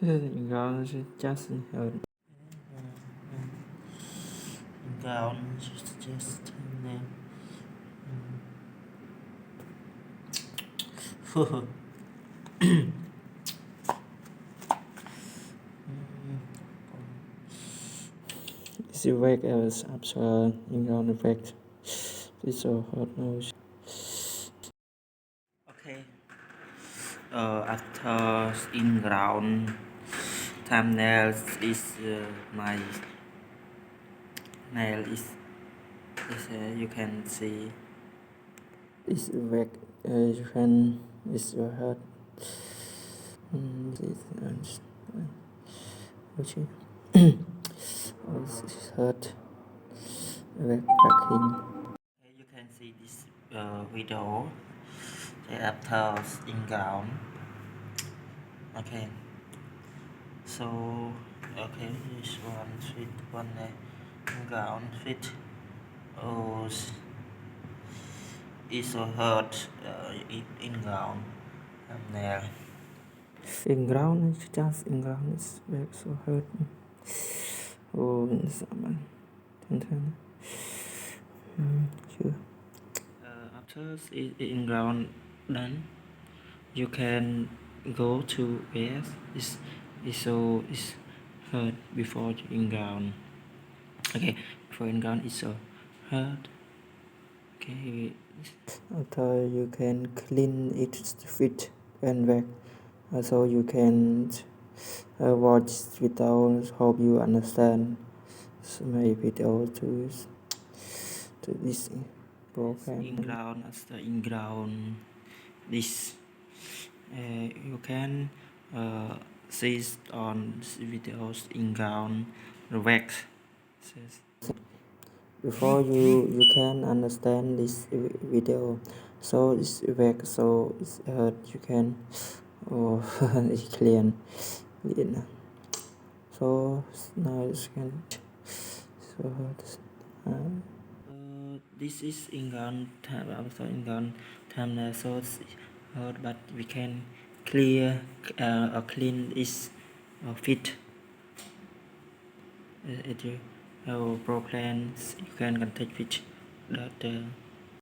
Ground is just hurt. Ground just This effect is after in-ground effect. This so hard nose. Okay. After in ground thumbnail is my nail is you can see This effect you can is your heart. This which is hurt. Effect cracking. you can see this video after in ground. Okay, so okay, this one fit one in ground fit oh is so hurt in ground thumbnail. In ground is just in ground is very so hurt. Oh, someone. Sure. After in ground done, you can go to where is hurt before in ground. Okay, before in ground is so hurt. Okay. After you can clean it fit and back. So you can watch without hope you understand my video to this program. In ground after in ground this you can see on videos in ground wax. Before you can understand this video, so it's back, so it's hurt you can it's clean. So now you can so This is in ground also in ground thumbnail, so it's hurt, but we can clear or clean is fit. It you have pro plans you can contact with that